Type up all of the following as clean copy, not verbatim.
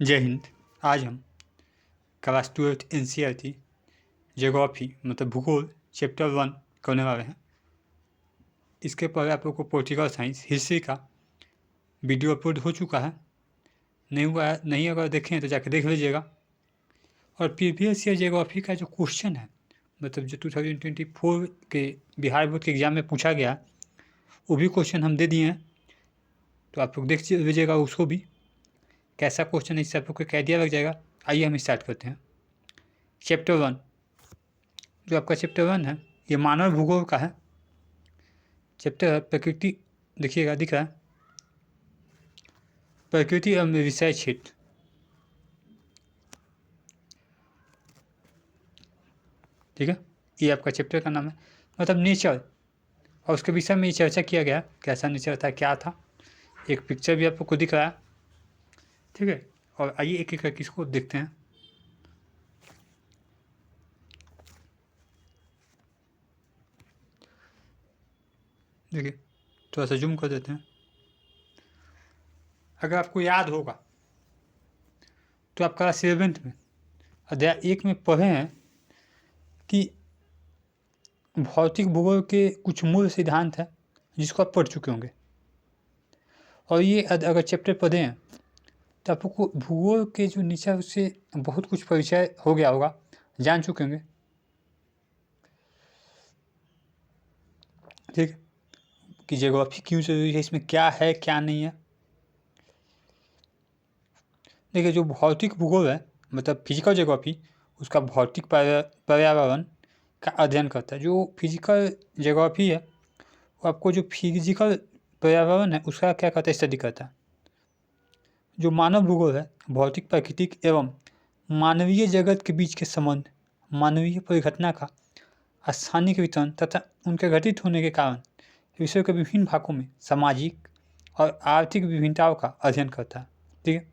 जय हिंद। आज हम क्लास 12th NCERT ज्योग्राफी मतलब भूगोल चैप्टर 1 करने वाले हैं। इसके पहले आप लोग को पॉलिटिकल साइंस हिस्ट्री का वीडियो अपलोड हो चुका है, नहीं हुआ है, नहीं अगर देखें तो जाके देख लीजिएगा। और प्रीवियस ईयर ज्योग्राफी का जो क्वेश्चन है मतलब जो 2024 के बिहार बोर्ड के एग्ज़ाम में पूछा गया वो भी क्वेश्चन हम दे दिए हैं, तो आप लोग देख लीजिएगा उसको भी कैसा क्वेश्चन है, इससे आप लोग को एक आइडिया लग जाएगा। आइए हम स्टार्ट करते हैं। चैप्टर 1 जो आपका चैप्टर 1 है ये मानव भूगोल का है। चैप्टर है प्रकृति, देखिएगा दिख रहा है, प्रकृति एवं विषय क्षेत्र। ठीक है, ये आपका चैप्टर का नाम है, मतलब नेचर, और उसके विषय में ये चर्चा किया गया कैसा नेचर था, क्या था। एक पिक्चर भी आपको दिख रहा है। ठीक है, और आइए एक एक करके इसको देखते हैं। देखिए थोड़ा सा जूम कर देते हैं। अगर आपको याद होगा तो आप क्लास 11th में अध्याय 1 में पढ़े हैं कि भौतिक भूगोल के कुछ मूल सिद्धांत हैं जिसको आप पढ़ चुके होंगे, और ये अगर चैप्टर पढ़े हैं तो आपको भूगोल के जो नेचर उससे बहुत कुछ परिचय हो गया होगा, जान चुके होंगे। ठीक है, कि ज्योग्राफी क्यों जरूरी है, इसमें क्या है क्या नहीं है। देखिए जो भौतिक भूगोल है मतलब फिजिकल ज्योग्राफी, उसका भौतिक पर्यावरण का अध्ययन करता है। जो फिजिकल ज्योग्राफी है वो आपको जो फिजिकल पर्यावरण है उसका क्या करता है, स्टडी करता है। जो मानव भूगोल है भौतिक प्राकृतिक एवं मानवीय जगत के बीच के संबंध, मानवीय परिघटना का स्थानिक वितरण तथा उनके घटित होने के कारण विश्व के विभिन्न भागों में सामाजिक और आर्थिक विभिन्नताओं का अध्ययन करता है। ठीक है,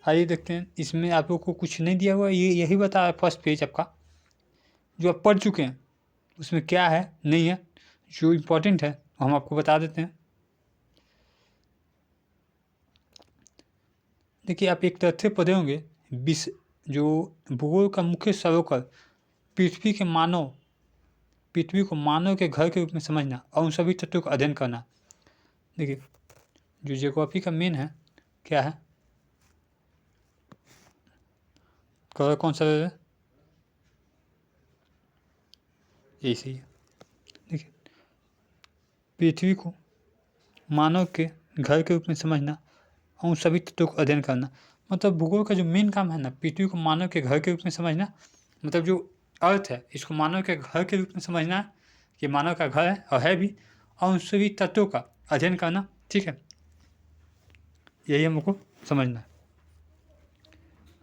आइए देखते हैं। इसमें आप लोग को कुछ नहीं दिया हुआ, ये यही बता रहा है फर्स्ट पेज आपका जो आप पढ़ चुके हैं उसमें क्या है नहीं है। जो इम्पोर्टेंट है हम आपको बता देते हैं। देखिए आप एक तथ्य पढ़े होंगे, विश्व जो भूगोल का मुख्य सरोकर पृथ्वी को मानव के घर के रूप में समझना और उन सभी तत्वों का अध्ययन करना। देखिए जो ज्योग्राफी का मेन है क्या है, कलर कौन सा है, यही सही है। देखिए पृथ्वी को मानव के घर के रूप में समझना और उन सभी तत्वों को अध्ययन करना, मतलब भूगोल का जो मेन काम है ना, पृथ्वी को मानव के घर के रूप में समझना, मतलब जो अर्थ है इसको मानव के घर के रूप में समझना, कि मानव का घर है और है भी, और उन सभी तत्वों का अध्ययन करना। ठीक है, यही हमको समझना है।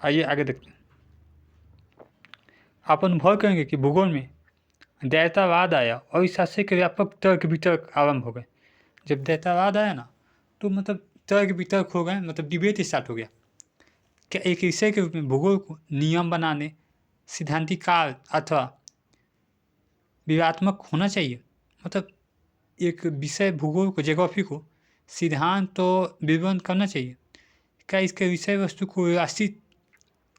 आइए आगे देखते हैं। आप अनुभव करेंगे कि भूगोल में दैतावाद आया और इस शास्त्र के व्यापक तर्क वितर्क आरंभ हो गए। जब दैतावाद आया ना तो मतलब तर्क वितर्क हो गए, मतलब डिबेट स्टार्ट हो गया। क्या एक विषय के रूप में भूगोल को नियम बनाने, सिद्धांतिकार अथवा विवादात्मक होना चाहिए, मतलब एक विषय भूगोल को ज्योग्राफी को सिद्धांत तो विवरण करना चाहिए। क्या इसके विषय वस्तु को व्यवस्थित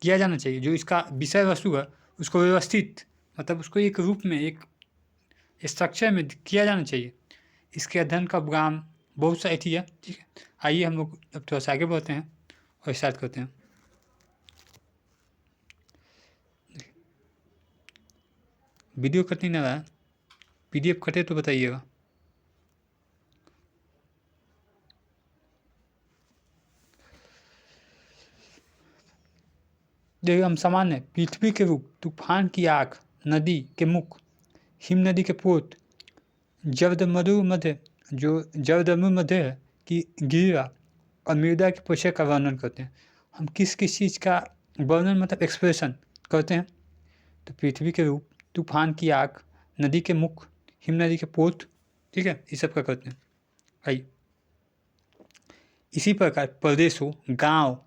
किया जाना चाहिए, जो इसका विषय वस्तु है उसको व्यवस्थित मतलब उसको एक रूप में एक स्ट्रक्चर में किया जाना चाहिए। इसके अध्ययन का काम बहुत सा थी है। ठीक है, आइए हम लोग अब थोड़ा सा आगे बढ़ते हैं और स्टार्ट करते हैं। वीडियो कट नहीं रहा है, PDF कटे तो बताइएगा। देखिए हम सामान्य पृथ्वी के रूप, तूफान की आग, नदी के मुख, हिम नदी के पोत, जलदमरु मध्य जो जलदमरु मध्य है कि गिरा और मृदा के पोषक का वर्णन करते हैं। हम किस किस चीज़ का वर्णन मतलब एक्सप्रेशन करते हैं, तो पृथ्वी के रूप, तूफान की आग, नदी के मुख, हिम नदी के पोत, ठीक है, ये सब का करते हैं। आइए इसी प्रकार प्रदेशों, गांव,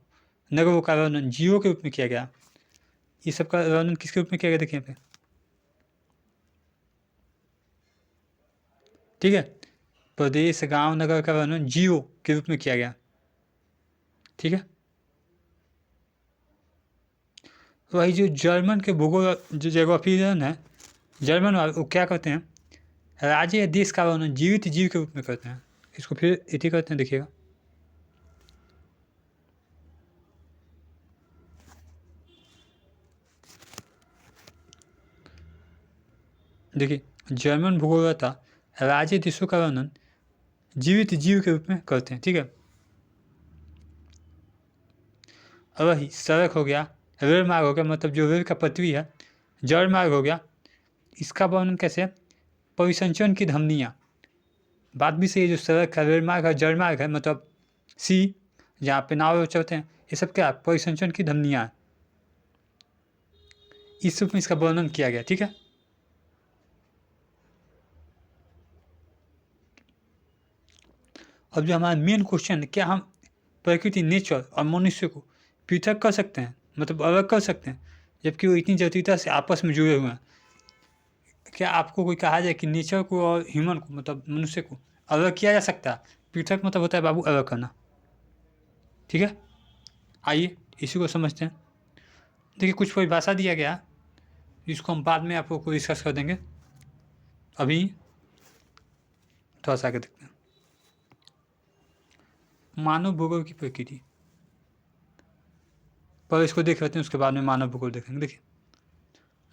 नगरों का वर्णन जीवों के रूप में किया गया। ये सब का वर्णन किसके रूप में किया गया देखिए यहाँ पे। ठीक है, प्रदेश, गांव, नगर का वर्णन जीवों के रूप में किया गया। ठीक है, वही जो जर्मन के भूगोल जो ज्योग्राफियन है जर्मन वाले, वो क्या करते हैं, राज्य या देश का वर्णन जीवित जीव के रूप में करते हैं। इसको फिर इति करते हैं, देखिएगा। देखिए, जर्मन भूगोलवेत्ता राज्य देशों का वर्णन जीवित जीव के रूप में करते हैं, ठीक है। और वही सड़क हो गया, रेल मार्ग हो गया, मतलब जो रेल का पटरी है, जल मार्ग हो गया, इसका वर्णन कैसे है, परिसंचरण की धमनियाँ। बात भी सही है, जो सड़क है, रेल मार्ग है, जल मार्ग है, मतलब सी जहाँ पे नाव चलते हैं, ये सब क्या परिसंचरण की धमनियाँ, इस रूप में इसका वर्णन किया गया, ठीक है। अब जो हमारा मेन क्वेश्चन है, क्या हम प्रकृति नेचर और मनुष्य को पृथक कर सकते हैं, मतलब अलग कर सकते हैं, जबकि वो इतनी जटिलता से आपस में जुड़े हुए हैं। क्या आपको कोई कहा जाए कि नेचर को और ह्यूमन को, मतलब मनुष्य को अलग किया जा सकता है? पृथक मतलब होता है बाबू अलग करना, ठीक है। आइए इसी को समझते हैं। देखिए, कुछ परिभाषा दिया गया जिसको हम बाद में आप लोग को डिस्कस कर देंगे। अभी थोड़ा सा आगे देखते हैं। मानव भूगोल की प्रकृति, पर इसको देख लेते हैं, उसके बाद में मानव भूगोल देखेंगे। देखिए,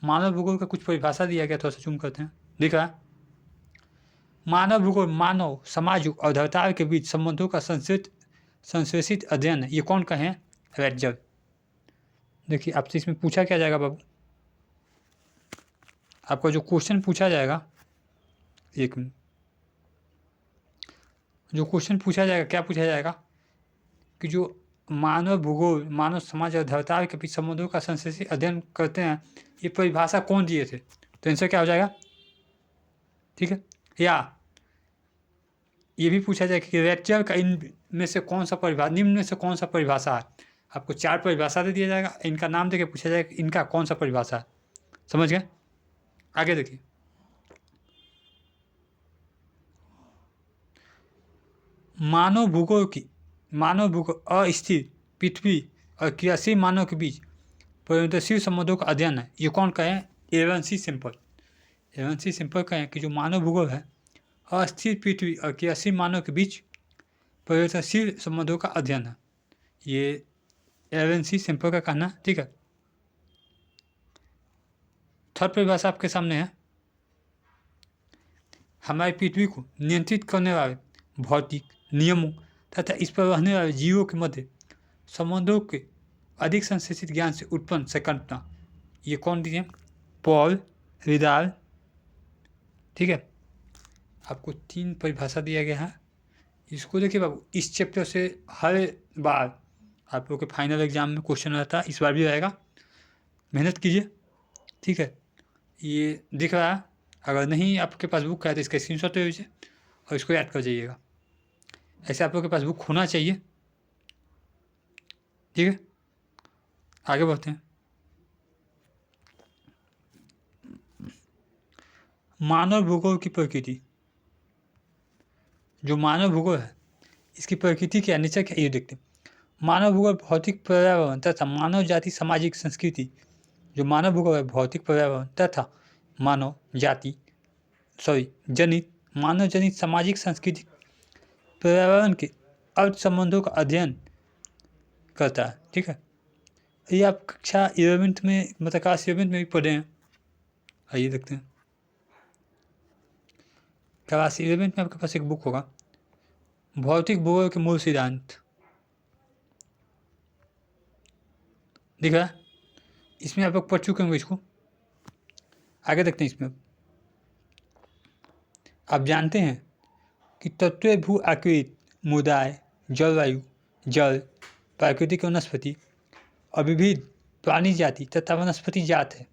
मानव भूगोल का कुछ परिभाषा दिया गया, थोड़ा सा जूम करते हैं। दिख रहा है, मानव भूगोल मानव समाजों और धरताल के बीच संबंधों का संश्लेषित अध्ययन है। ये कौन कहें? रेटजर। देखिए, आपसे इसमें पूछा क्या जाएगा बाबू, आपका जो क्वेश्चन पूछा जाएगा, एक मिनट, जो क्वेश्चन पूछा जाएगा, क्या पूछा जाएगा कि जो मानव भूगोल मानव समाज और धरताल के बीच संबंधों का संश्लेषित अध्ययन करते हैं, ये परिभाषा कौन दिए थे? तो आंसर क्या हो जाएगा, ठीक है। या ये भी पूछा जाएगा कि रेटजर का इनमें से कौन सा परिभाषा, निम्न में से कौन सा परिभाषा है? आपको 4 परिभाषा दे दिया जाएगा, इनका नाम देके पूछा जाएगा इनका कौन सा परिभाषा है। समझ गए? आगे देखिए, मानव भूगोल अस्थिर पृथ्वी और क्रियाशील मानव के बीच परिवर्तनशील संबंधों का अध्ययन है। ये कौन कहें? एवन सी सिंपल कहें कि जो मानव भूगोल है अस्थिर पृथ्वी और क्रियाशील मानव के बीच परिवर्तनशील संबंधों का अध्ययन है। ये एवन सी सिंपल का कहना, ठीक है। थर्ड परिभाषा आपके सामने है, हमारी पृथ्वी को नियंत्रित करने वाले भौतिक नियमों तथा इस पर रहने वाले जीवों के मध्य संबंधों के अधिक संश्लेषित ज्ञान से उत्पन्न संकल्पना। ये कौन दिए? पॉल रिदाल, ठीक है। आपको 3 परिभाषा दिया गया है। इसको देखिए बाबू, इस चैप्टर से हर बार आप लोग के फाइनल एग्जाम में क्वेश्चन रहता है, इस बार भी रहेगा, मेहनत कीजिए, ठीक है। ये दिख रहा है, अगर नहीं आपके पास बुक है तो इसका स्क्रीनशॉट ले लीजिए और इसको याद कर जाइएगा। ऐसे आप लोग के पास बुक होना चाहिए, ठीक है। आगे बढ़ते हैं। मानव भूगोल की प्रकृति, जो मानव भूगोल है इसकी प्रकृति क्या, नेचर क्या, ये देखते हैं। मानव भूगोल भौतिक पर्यावरण तथा मानव जाति सामाजिक संस्कृति, जो मानव भूगोल है भौतिक पर्यावरण तथा मानव जाति जनित मानव जनित सामाजिक सांस्कृतिक पर्यावरण के अर्थ संबंधों का अध्ययन करता है, ठीक है। ये आप कक्षा 11th में, मतलब क्लास 11th में भी पढ़े हैं। आइए देखते हैं, क्लास 11th में आपके पास एक बुक होगा, भौतिक भूगोल के मूल सिद्धांत, दिख रहा है। इसमें आप लोग पढ़ चुके होंगे इसको। आगे देखते हैं। इसमें आप जानते हैं कि तत्व भू आकृति मुदाय जलवायु जल प्राकृतिक वनस्पति और विविध प्राणी जाति तथा वनस्पति जात है।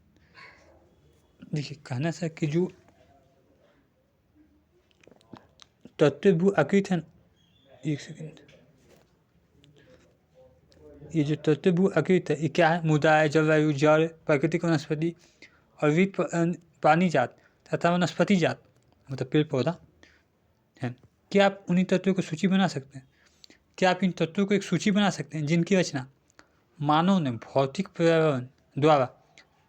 देखिए, कहना सर कि जो तत्व भू आकृति है, एक सेकेंड, ये जो तत्व भू आकृति है ये क्या है? मुदाय जलवायु जल प्राकृतिक वनस्पति और विविध प्राणी जात तथा वनस्पति जात, मतलब पेड़ पौधा है। क्या आप उन्हीं तत्वों को सूची बना सकते हैं? क्या आप इन तत्वों को एक सूची बना सकते हैं जिनकी रचना मानव ने भौतिक पर्यावरण द्वारा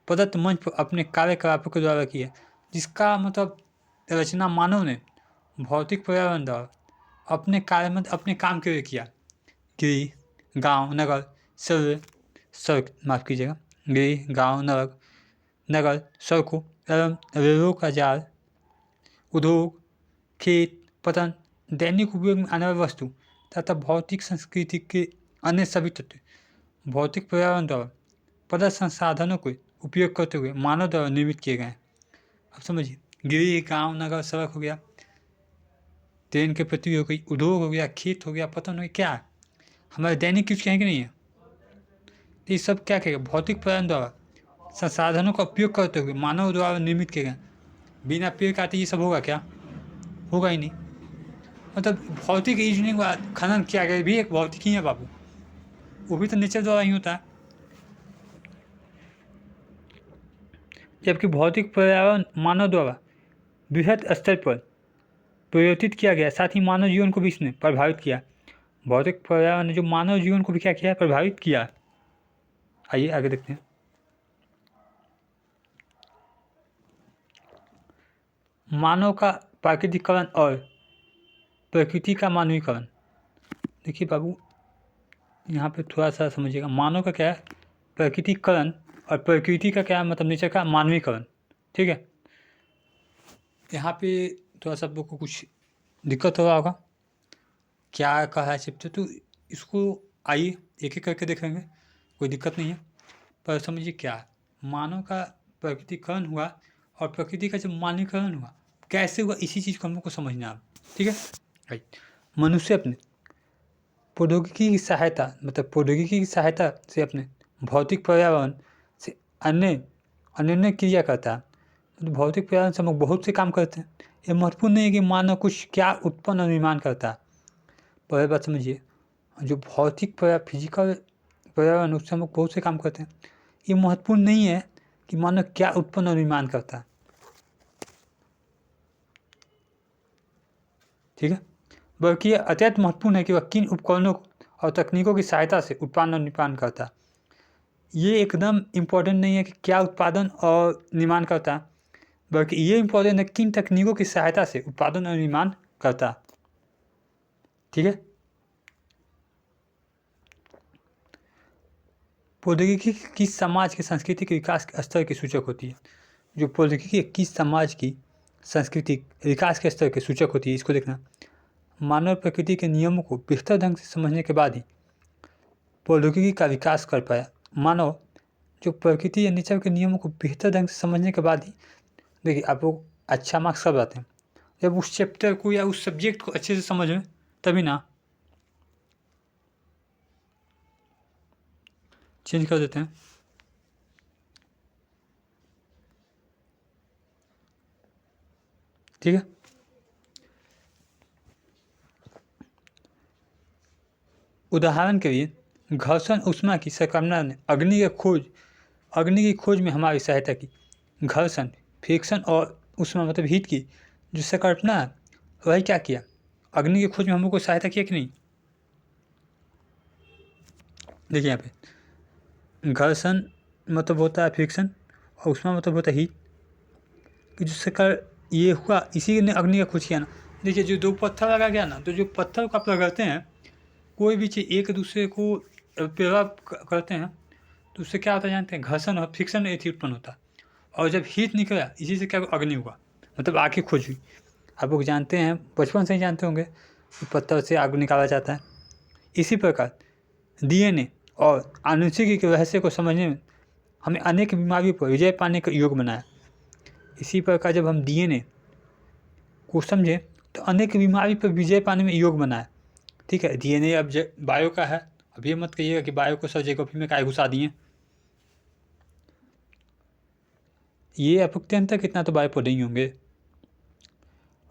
प्रदत्त मंच पर अपने कार्यकलापों के द्वारा किया, जिसका मतलब रचना मानव ने भौतिक पर्यावरण द्वारा अपने कार्य में अपने काम के लिए किया। गृह, गांव, नगर, सड़क माफ़ कीजिएगा, गृह, गांव, नगर, सड़कों एवं रेलों का जाल, उद्योग, खेत, पतन, दैनिक उपयोग में आने वाली वस्तु तथा भौतिक संस्कृति के अन्य सभी तत्व भौतिक पर्यावरण द्वारा प्रदत्त संसाधनों को उपयोग करते हुए मानव द्वारा निर्मित किए गए हैं। अब समझिए, गृह, गांव, नगर, सड़क हो गया, ट्रेन के पटरी हो गई, उद्योग हो गया, खेत हो गया, पतन हो गया, क्या है हमारे दैनिक यूज कहेंगे नहीं है। ये सब क्या कहेगा, भौतिक पर्यावरण द्वारा संसाधनों का उपयोग करते हुए मानव द्वारा निर्मित किए गए। बिना पेड़ काटे ये सब होगा क्या? होगा ही नहीं। मतलब भौतिक इंजीनियरिंग का खनन किया गया भी एक भौतिक ही है बाबू, वो भी तो नेचर द्वारा ही होता है। जबकि भौतिक पर्यावरण मानव द्वारा बृहद स्तर पर परिवर्तित किया गया, साथ ही मानव जीवन को भी इसने प्रभावित किया। भौतिक पर्यावरण ने जो मानव जीवन को भी क्या किया है, प्रभावित किया। आइए आगे देखते हैं। मानव का प्राकृतिकरण और प्रकृति का मानवीकरण। देखिए बाबू, यहाँ पे थोड़ा सा समझिएगा, मानव का क्या है प्राकृतिकरण और प्रकृति का क्या है मतलब नेचर का मानवीकरण। ठीक है, यहाँ पे थोड़ा सा आप लोग को कुछ दिक्कत हो रहा होगा, क्या कहा है चैप्टर, तो इसको आइए एक एक करके देखेंगे, कोई दिक्कत नहीं है। पर समझिए क्या है, मानव का प्रकृतिकरण हुआ और प्रकृति का जब मानवीकरण हुआ कैसे हुआ, इसी चीज़ को हम लोग को समझना है। ठीक है, राइट। मनुष्य अपने प्रौद्योगिकी की सहायता मतलब प्रौद्योगिकी की सहायता से अपने भौतिक पर्यावरण से अन्य क्रिया करता है। मतलब भौतिक पर्यावरण से हम लोग बहुत से काम करते हैं। ये महत्वपूर्ण नहीं है कि मानव कुछ क्या उत्पन्न और निर्माण करता है। पहले बात समझिए, जो भौतिक फिजिकल पर्यावरण उससे हम लोग बहुत से काम करते हैं। ये महत्वपूर्ण नहीं है कि मानव क्या उत्पन्न और निर्माण करता है। ठीक है, बल्कि यह अत्यंत महत्वपूर्ण है कि वह किन उपकरणों और तकनीकों की सहायता से उत्पादन और निर्माण करता है। ये एकदम इम्पोर्टेंट नहीं है कि क्या उत्पादन और निर्माण करता है, बल्कि ये इम्पोर्टेंट है किन तकनीकों की सहायता से उत्पादन और निर्माण करता है। ठीक है, प्रौद्योगिकी किस समाज के संस्कृति के विकास के स्तर के सूचक होती है। जो प्रौद्योगिकी किस समाज की सांस्कृतिक विकास के स्तर के सूचक होती है, इसको देखना। मानव प्रकृति के नियमों को बेहतर ढंग से समझने के बाद ही प्रौद्योगिकी का विकास कर पाया। मानव जो प्रकृति या नेचर के नियमों को बेहतर ढंग से समझने के बाद ही, देखिए आप लोग अच्छा मार्क्स कब आते हैं, जब उस चैप्टर को या उस सब्जेक्ट को अच्छे से समझ में, तभी ना। चेंज कर देते हैं। ठीक है, उदाहरण के लिए घर्षण ऊष्मा की संक्रमण ने अग्नि की खोज में हमारी सहायता की। घर्षण, फ्रिक्शन और ऊष्मा मतलब हीट की जो संकल्पना है, वही क्या किया, अग्नि की खोज में हम लोग को सहायता किया कि नहीं। देखिए यहाँ पे घर्षण मतलब होता है फ्रिक्शन और ऊष्मा मतलब होता है हीट, कि जो ये हुआ इसी ने अग्नि का खोज किया ना। देखिए जो दो पत्थर लगा गया ना, तो जो पत्थर को आप लगाते हैं, कोई भी चीज़ एक दूसरे को प्रभाव करते हैं, तो उससे क्या होता है जानते हैं, घर्षण और फ्रिक्शन एथी उत्पन्न होता है। और जब हीट निकला, इसी से क्या अग्नि हुआ, मतलब आग की खोज हुई। आप लोग जानते हैं, बचपन से ही जानते होंगे कि पत्थर से आग निकाला जाता है। इसी प्रकार DNA और आनुवंशिकी के रहस्य को समझने में हमें अनेक बीमारियों पर विजय पाने का योग बनाया। इसी प्रकार जब हम DNA को समझें तो अनेक बीमारी पर विजय पाने में योग बनाया। ठीक है, DNA अब बायो का है, अब ये मत कहिएगा कि बायो को सर्जिकॉपी में काय घुसा दिए। ये अपुत्यंत तक इतना तो बायो पढ़े ही होंगे।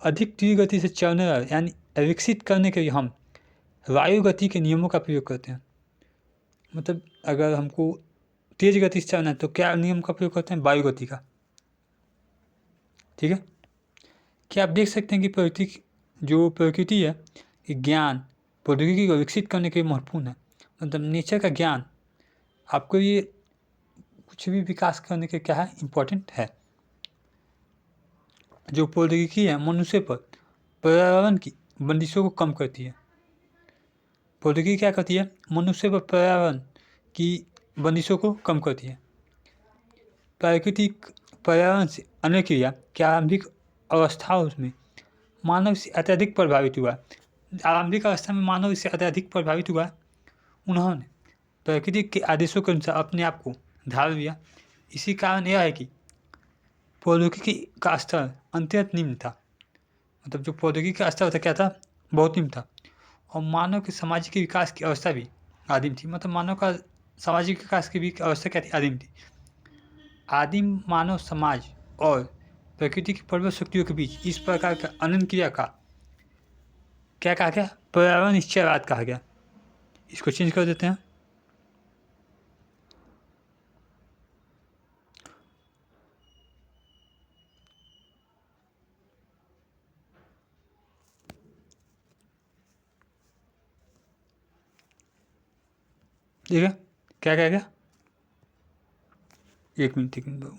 अधिक तीव्र गति से चलने वाले यानी विकसित करने के लिए हम वायु गति के नियमों का प्रयोग करते हैं। मतलब अगर हमको तेज गति से चलना है तो क्या नियम का प्रयोग करते हैं, वायु गति का। ठीक है, क्या आप देख सकते हैं कि प्रकृति है, कि ज्ञान प्रौद्योगिकी को विकसित करने के लिए महत्वपूर्ण है। मतलब नेचर का ज्ञान आपको ये कुछ भी विकास करने के क्या है, इम्पोर्टेंट है। जो प्रौद्योगिकी है मनुष्य पर पर्यावरण की बंदिशों को कम करती है। प्रौद्योगिकी क्या करती है, मनुष्य पर पर्यावरण की बंदिशों को कम करती है। प्राकृतिक पर्यावरण से अन्य क्रिया की आरंभिक अवस्था उसमें मानव से अत्यधिक प्रभावित हुआ। आरंभिक अवस्था में मानव इससे अत्यधिक प्रभावित हुआ। उन्होंने प्राकृतिक के आदेशों के अनुसार अपने आप को ढाल लिया। इसी कारण यह है कि प्रौद्योगिकी का स्तर अत्यंत निम्न था। मतलब जो प्रौद्योगिकी का स्तर था क्या था, बहुत निम्न था। और मानव के सामाजिक विकास की अवस्था भी आदिम थी। मतलब मानव का सामाजिक विकास की भी अवस्था क्या थी, आदिम थी। आदिम मानव समाज और प्रकृति की प्रबल शक्तियों के बीच इस प्रकार का अनंत क्रिया का क्या कहा गया, पर्यावरण निश्चयवाद कहा गया। इसको चेंज कर देते हैं। ठीक है, क्या कहा गया, एक मिनट बाबू।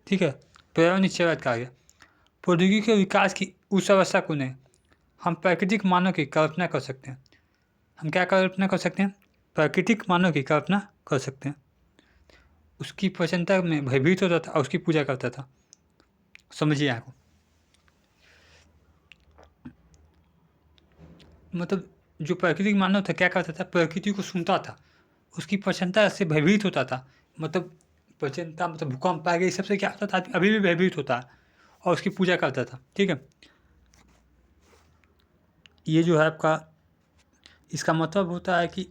ठीक है, पर्यावरण निश्चयवाद कहा गया। प्रौद्योगिकी के विकास की उस अवस्था को नहीं हम प्राकृतिक मानव की कल्पना कर सकते हैं। हम क्या कल्पना कर सकते हैं, प्राकृतिक मानव की कल्पना कर सकते हैं। उसकी प्रसन्नता में भयभीत होता था और उसकी पूजा करता था। समझिए यहाँ को, मतलब जो प्राकृतिक मानव था क्या करता था, प्रकृति को सुनता था, उसकी प्रसन्नता से भयभीत होता था। मतलब प्रसन्नता मतलब भूकंप आ गया, सबसे क्या होता था, अभी भी भयभीत होता है और उसकी पूजा करता था। ठीक है, ये जो है आपका, इसका मतलब होता है कि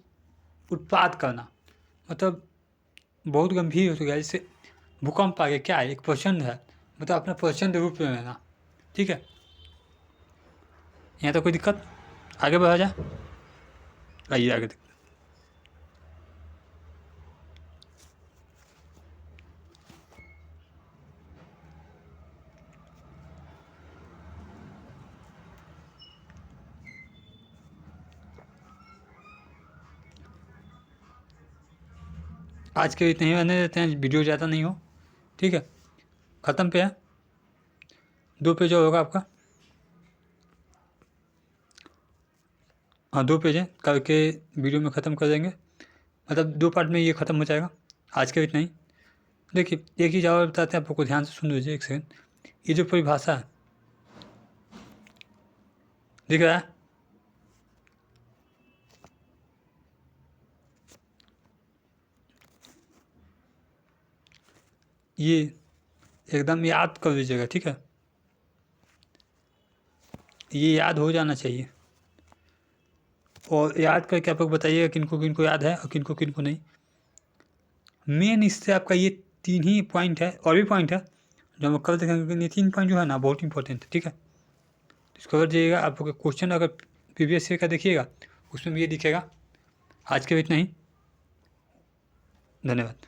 उत्पाद करना, मतलब बहुत गंभीर हो गया। जैसे भूकंप आ गया, क्या है, एक प्रचंड है, मतलब अपना प्रचंड रूप में रहना। ठीक है, यहाँ तो कोई दिक्कत, आगे बढ़ा जाए, आइए आगे देखते हैं। आज के इतने ही रहने देते हैं, वीडियो ज़्यादा नहीं हो। ठीक है, ख़त्म पे है, 2 पेज और होगा आपका। हाँ 2 पेज है, करके वीडियो में ख़त्म कर देंगे। मतलब 2 पार्ट में ये ख़त्म हो जाएगा। आज के इतना ही। देखिए एक चीज़ और बताते हैं आपको, ध्यान से सुन लीजिए एक सेकंड। ये जो परिभाषा है, दिख रहा है, ये एकदम याद कर लीजिएगा। ठीक है, ये याद हो जाना चाहिए। और याद करके आप लोग बताइएगा किनको किनको याद है और किनको किनको नहीं। मेन इससे आपका ये 3 ही पॉइंट है, और भी पॉइंट है जो हम कल देखेंगे, लेकिन ये 3 पॉइंट जो है ना बहुत इंपॉर्टेंट है। ठीक है, इसको कर दीजिएगा। आप लोग क्वेश्चन अगर प्रीवियस ईयर का देखिएगा उसमें भी ये दिखेगा। आज के भी इतना ही, धन्यवाद।